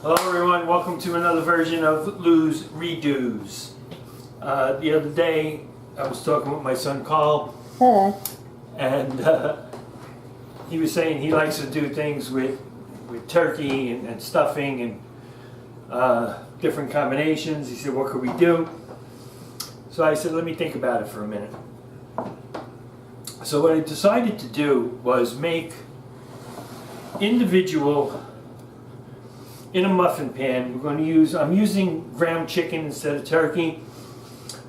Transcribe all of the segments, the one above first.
Hello everyone, welcome to another version of Lou's Redos. The other day I was talking with my son Carl. Hello. And he was saying he likes to do things with turkey and stuffing and different combinations. He said, what could we do? So I said, let me think about it for a minute. So what I decided to do was make individual, in a muffin pan, I'm using ground chicken instead of turkey.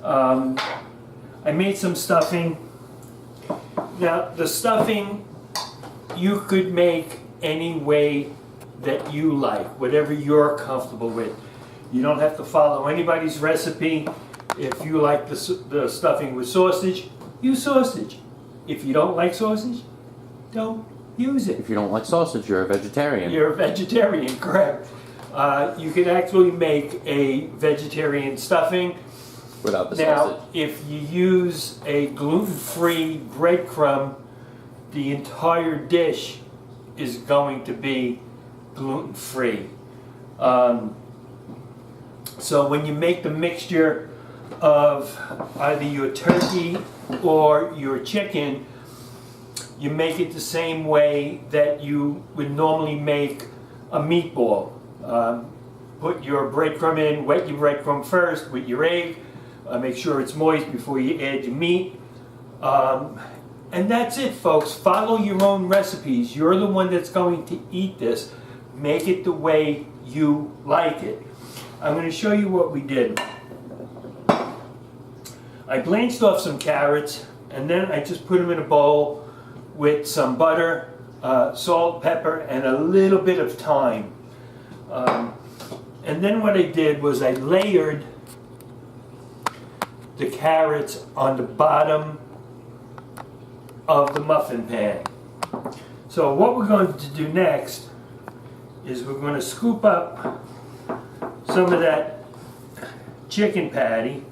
I made some stuffing. Now the stuffing you could make any way that you like, whatever you're comfortable with. You don't have to follow anybody's recipe. If you like the stuffing with sausage, use sausage. If you don't like sausage, don't use it. If you don't like sausage, you're a vegetarian. You're a vegetarian, correct. You can actually make a vegetarian stuffing. Without the Now, sausage. if you use a gluten-free breadcrumb, the entire dish is going to be gluten-free. So when you make the mixture of either your turkey or your chicken, you make it the same way that you would normally make a meatball. Put your breadcrumb in, wet your breadcrumb first with your egg, make sure it's moist before you add your meat. And that's it, folks. Follow your own recipes. You're the one that's going to eat this. Make it the way you like it. I'm going to show you what we did. I blanched off some carrots, and then I just put them in a bowl with some butter, salt, pepper, and a little bit of thyme. And then what I did was I layered the carrots on the bottom of the muffin pan. So what we're going to do next is we're going to scoop up some of that chicken patty,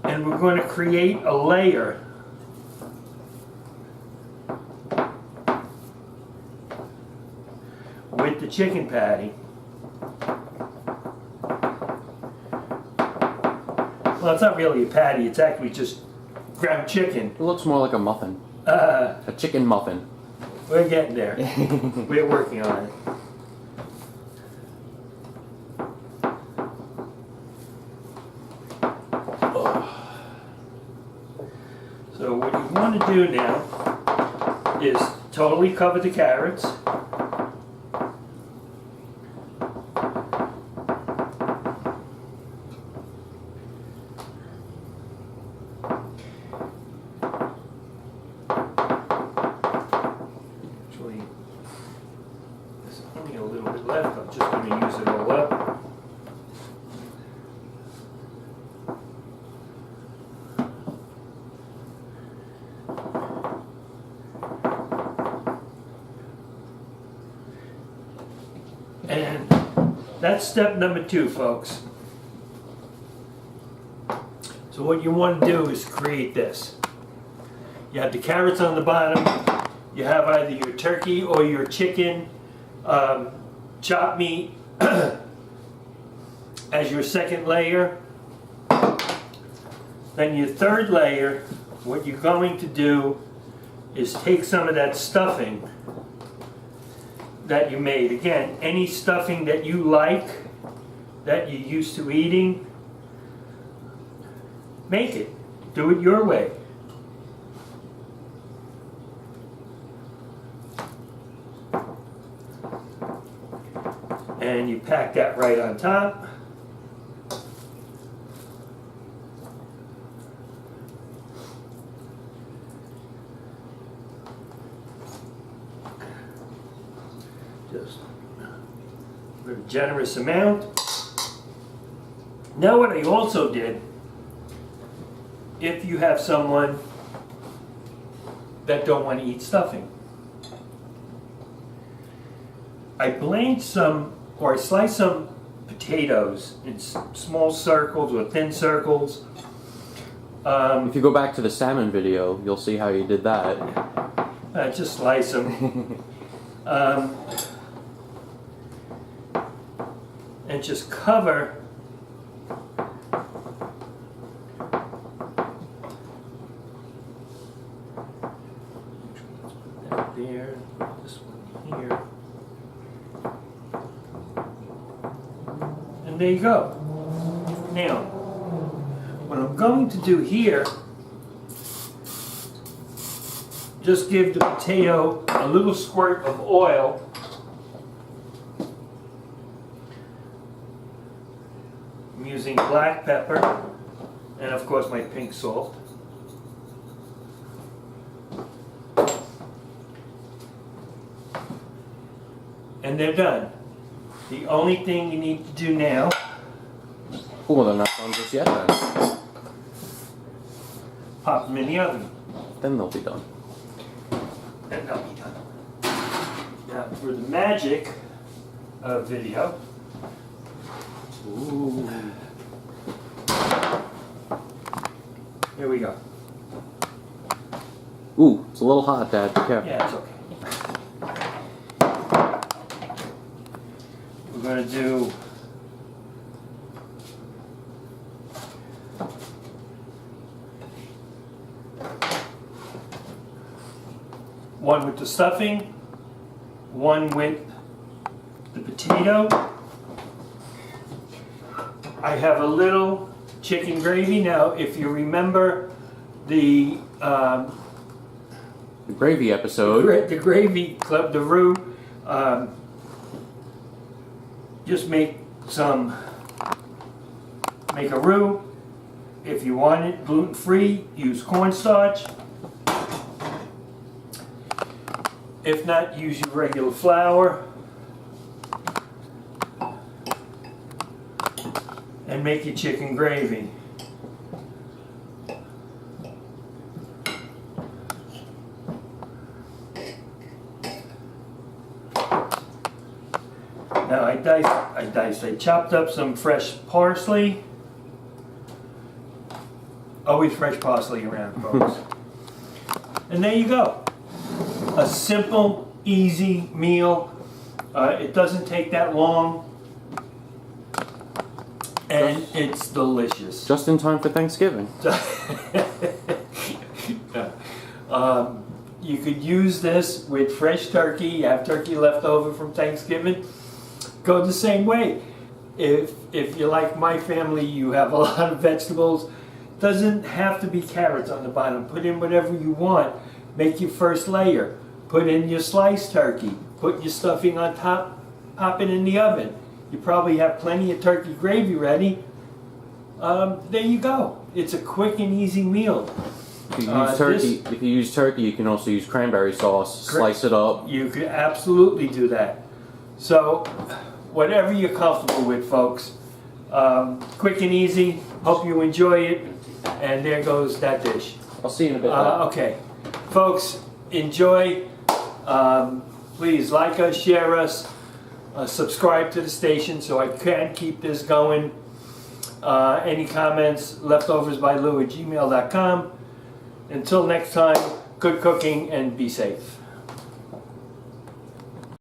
and we're going to create a layer with the chicken patty. Well, it's not really a patty, it's actually just ground chicken. It looks more like a muffin. A chicken muffin. We're getting there. We're working on it. So what you want to do now is totally cover the carrots. Actually, there's only a little bit left. I'm just going to use it all up. And that's step number 2, folks. So what you want to do is create this. You have the carrots on the bottom. You have either your turkey or your chicken chopped meat as your second layer. Then your third layer, what you're going to do is take some of that stuffing that you made. Again, any stuffing that you like, that you're used to eating, make it. Do it your way. And you pack that right on top. Just a very generous amount. Now what I also did, if you have someone that don't want to eat stuffing, I blanched some, or I sliced some potatoes in small circles or thin circles. If you go back to the salmon video, you'll see how you did that. Just slice them. and just cover that there, this one here, and there you go. Now, what I'm going to do here, just give the potato a little squirt of oil. I'm using black pepper and of course my pink salt. And they're done. The only thing you need to do now, Oh, they're not done just yet then. pop them in the oven. Then they'll be done. And they'll be done. Now for the magic of video. Ooh. Here we go. Ooh, it's a little hot, Dad. Be careful. Yeah, it's okay. We're going to do one with the stuffing, one with the potato. I have a little chicken gravy. Now, if you remember the gravy episode. the gravy club, the roux, just make a roux. If you want it gluten-free, use cornstarch. If not, use your regular flour. And make your chicken gravy. Now I chopped up some fresh parsley. Always fresh parsley around, folks. And there you go. A simple, easy meal. It doesn't take that long. And it's delicious. Just in time for Thanksgiving. You could use this with fresh turkey. You have turkey left over from Thanksgiving. Go the same way. If you're like my family, you have a lot of vegetables. Doesn't have to be carrots on the bottom. Put in whatever you want. Make your first layer. Put in your sliced turkey. Put your stuffing on top. Pop it in the oven. You probably have plenty of turkey gravy ready. There you go. It's a quick and easy meal. If you use turkey, you can also use cranberry sauce. Slice it up. You could absolutely do that. So, whatever you're comfortable with, folks. Quick and easy. Hope you enjoy it. And there goes that dish. I'll see you in a bit. Okay. Folks, enjoy. Please like us, share us. Subscribe to the station so I can keep this going. Any comments, leftoversbylou@gmail.com. Until next time, good cooking and be safe.